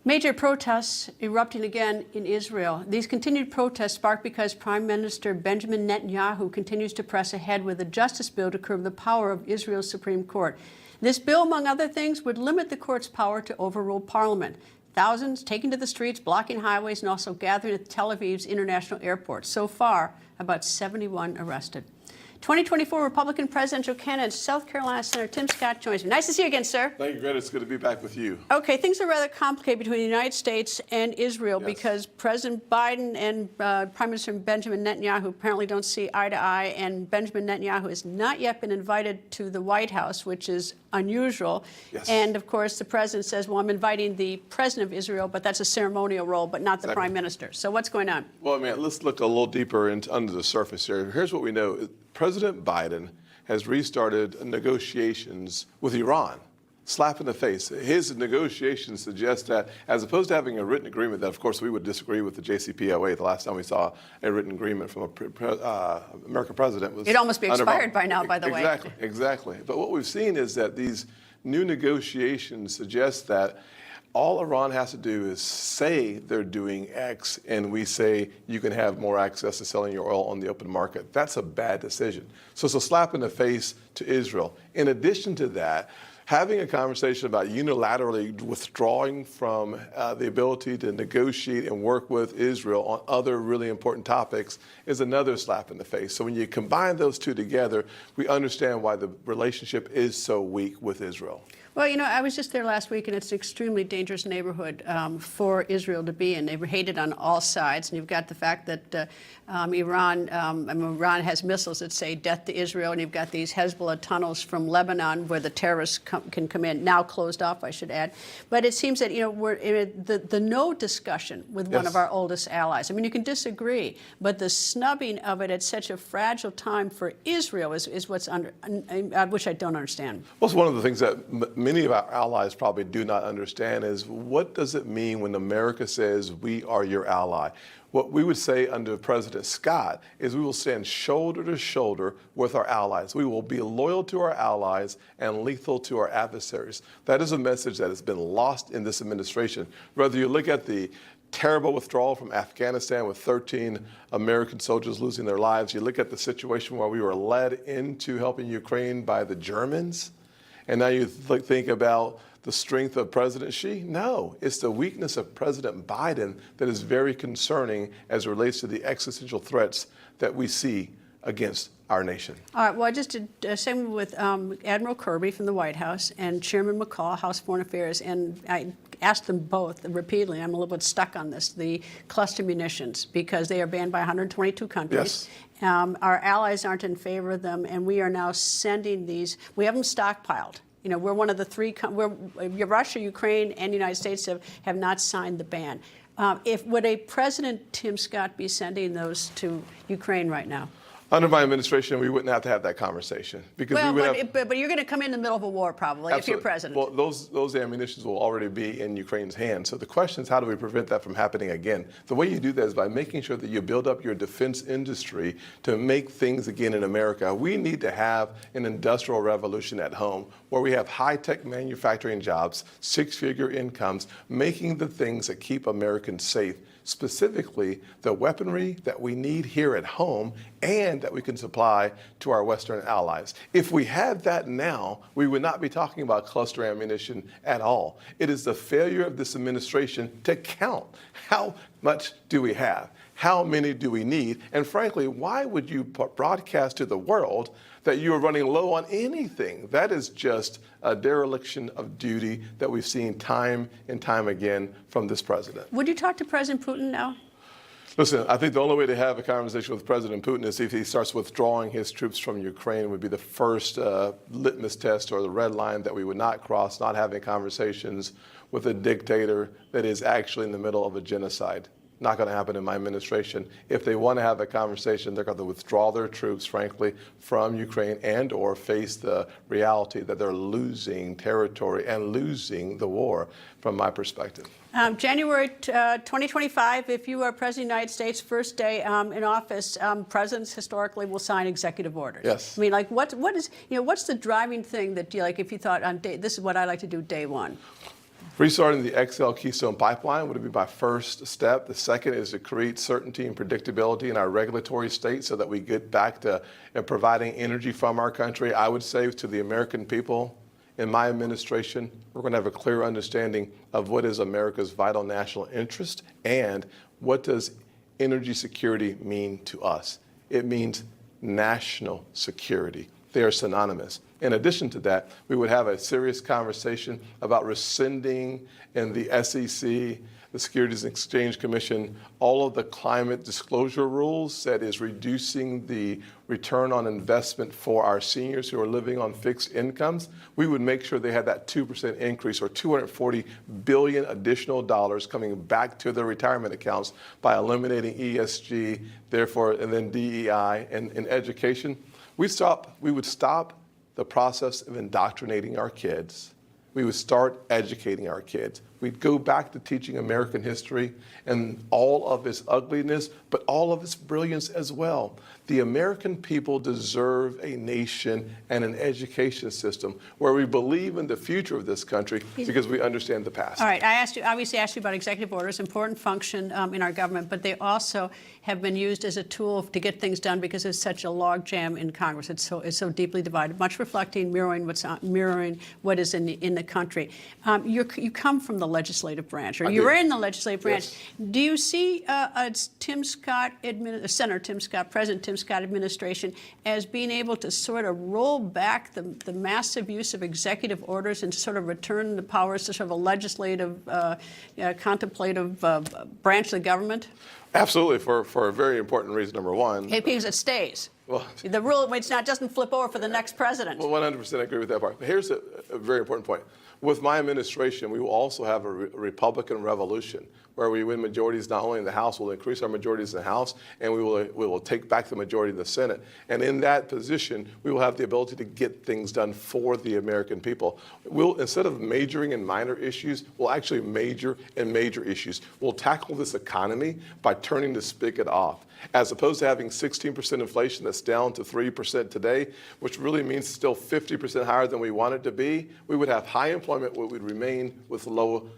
Major protests erupting again in Israel. These continued protests sparked because Prime Minister Benjamin Netanyahu continues to press ahead with a justice bill to curb the power of Israel's Supreme Court. This bill, among other things, would limit the court's power to overrule parliament. Thousands taking to the streets, blocking highways, and also gathering at Tel Aviv's international airport. So far, about 71 arrested. 2024 Republican presidential candidate, South Carolina Senator Tim Scott joins me. Nice to see you again, sir. Thank you, Greta. It's good to be back with you. Okay, things are rather complicated between the United States and Israel because President Biden and Prime Minister Benjamin Netanyahu apparently don't see eye to eye, and Benjamin Netanyahu has not yet been invited to the White House, which is unusual. Yes. And, of course, the president says, well, I'm inviting the president of Israel, but that's a ceremonial role, but not the prime minister. So what's going on? Well, man, let's look a little deeper under the surface here. Here's what we know. President Biden has restarted negotiations with Iran. Slap in the face. His negotiations suggest that, as opposed to having a written agreement that, of course, we would disagree with the JCPOA. The last time we saw a written agreement from a American president was... It'd almost be expired by now, by the way. Exactly. But what we've seen is that these new negotiations suggest that all Iran has to do is say they're doing X, and we say you can have more access to selling your oil on the open market. That's a bad decision. So it's a slap in the face to Israel. In addition to that, having a conversation about unilaterally withdrawing from the ability to negotiate and work with Israel on other really important topics is another slap in the face. So when you combine those two together, we understand why the relationship is so weak with Israel. Well, you know, I was just there last week, and it's an extremely dangerous neighborhood for Israel to be in. They were hated on all sides, and you've got the fact that Iran has missiles that say death to Israel, and you've got these Hezbollah tunnels from Lebanon where the terrorists can come in, now closed off, I should add. But it seems that, you know, we're in the no discussion with one of our oldest allies. I mean, you can disagree, but the snubbing of it at such a fragile time for Israel is what's which I don't understand. Well, it's one of the things that many of our allies probably do not understand is, what does it mean when America says we are your ally? What we would say under President Scott is we will stand shoulder to shoulder with our allies. We will be loyal to our allies and lethal to our adversaries. That is a message that has been lost in this administration. Whether you look at the terrible withdrawal from Afghanistan with 13 American soldiers losing their lives, you look at the situation where we were led into helping Ukraine by the Germans, and now you think about the strength of President Xi? No, it's the weakness of President Biden that is very concerning as it relates to the existential threats that we see against our nation. All right, well, I just did the same with Admiral Kirby from the White House and Chairman McCaul, House Foreign Affairs, and I asked them both repeatedly, I'm a little bit stuck on this, the cluster munitions, because they are banned by 122 countries. Yes. Our allies aren't in favor of them, and we are now sending these, we have them stockpiled. You know, we're one of the three, Russia, Ukraine, and the United States have not signed the ban. Would a President Tim Scott be sending those to Ukraine right now? Under my administration, we wouldn't have to have that conversation because but you're going to come in the middle of a war probably. Absolutely. If you're president. Well, those ammunitions will already be in Ukraine's hands. So the question is, how do we prevent that from happening again? The way you do that is by making sure that you build up your defense industry to make things again in America. We need to have an industrial revolution at home where we have high-tech manufacturing jobs, six-figure incomes, making the things that keep Americans safe, specifically the weaponry that we need here at home and that we can supply to our Western allies. If we had that now, we would not be talking about cluster ammunition at all. It is the failure of this administration to count. How much do we have? How many do we need? And frankly, why would you broadcast to the world that you are running low on anything? That is just a dereliction of duty that we've seen time and time again from this president. Would you talk to President Putin now? Listen, I think the only way to have a conversation with President Putin is if he starts withdrawing his troops from Ukraine. Would be the first litmus test or the red line that we would not cross, not having conversations with a dictator that is actually in the middle of a genocide. Not going to happen in my administration. If they want to have a conversation, they're going to withdraw their troops, frankly, from Ukraine and or face the reality that they're losing territory and losing the war, from my perspective. January 2025, if you are President of the United States, first day in office, presidents historically will sign executive orders. Yes. I mean, like, what's the driving thing that you, like, if you thought on this is what I like to do day one? Restarting the XL Keystone Pipeline would be my first step. The second is to create certainty and predictability in our regulatory state so that we get back to providing energy from our country. I would say to the American people, in my administration, we're going to have a clear understanding of what is America's vital national interest and what does energy security mean to us. It means national security. They are synonymous. In addition to that, we would have a serious conversation about rescinding in the SEC, the Securities and Exchange Commission, all of the climate disclosure rules that is reducing the return on investment for our seniors who are living on fixed incomes. We would make sure they had that 2% increase or $240 billion additional dollars coming back to their retirement accounts by eliminating ESG, therefore, and then DEI and in education. We would stop the process of indoctrinating our kids. We would start educating our kids. We'd go back to teaching American history and all of its ugliness, but all of its brilliance as well. The American people deserve a nation and an education system where we believe in the future of this country because we understand the past. All right, I obviously asked you about executive orders, important function in our government, but they also have been used as a tool to get things done because there's such a logjam in Congress. It's so deeply divided, much reflecting, mirroring what is in the country. You come from the legislative branch, or you were in the legislative branch. Yes. Do you see Tim Scott, Senator Tim Scott, President Tim Scott administration as being able to sort of roll back the massive use of executive orders and sort of return the powers to sort of a legislative, contemplative branch of the government? Absolutely, for a very important reason, number one. Because it stays. Well, the rule doesn't flip over for the next president. Well, 100% agree with that part. But here's a very important point. With my administration, we will also have a Republican revolution where we win majorities not only in the House, we'll increase our majorities in the House, and we will take back the majority in the Senate. And in that position, we will have the ability to get things done for the American people. Instead of majoring in minor issues, we'll actually major in major issues. We'll tackle this economy by turning the spigot off. As opposed to having 16% inflation that's down to 3% today, which really means still 50% higher than we want it to be, we would have high employment, we would remain with low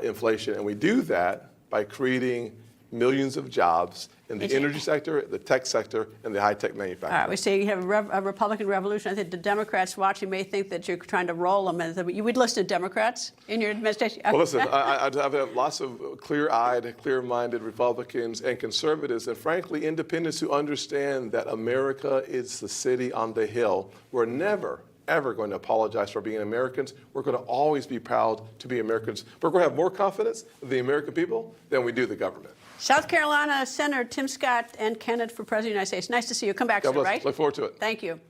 inflation. And we do that by creating millions of jobs in the energy sector, the tech sector, and the high-tech manufacturing. All right, we say you have a Republican revolution. I think the Democrats watching may think that you're trying to roll them. You would listen to Democrats in your administration? Well, listen, I've had lots of clear-eyed, clear-minded Republicans and conservatives, and frankly, independents who understand that America is the city on the hill. We're never ever going to apologize for being Americans. We're going to always be proud to be Americans. We're going to have more confidence in the American people than we do the government. South Carolina Senator Tim Scott and candidate for President of the United States. Nice to see you. Come back, sir, right? Look forward to it. Thank you.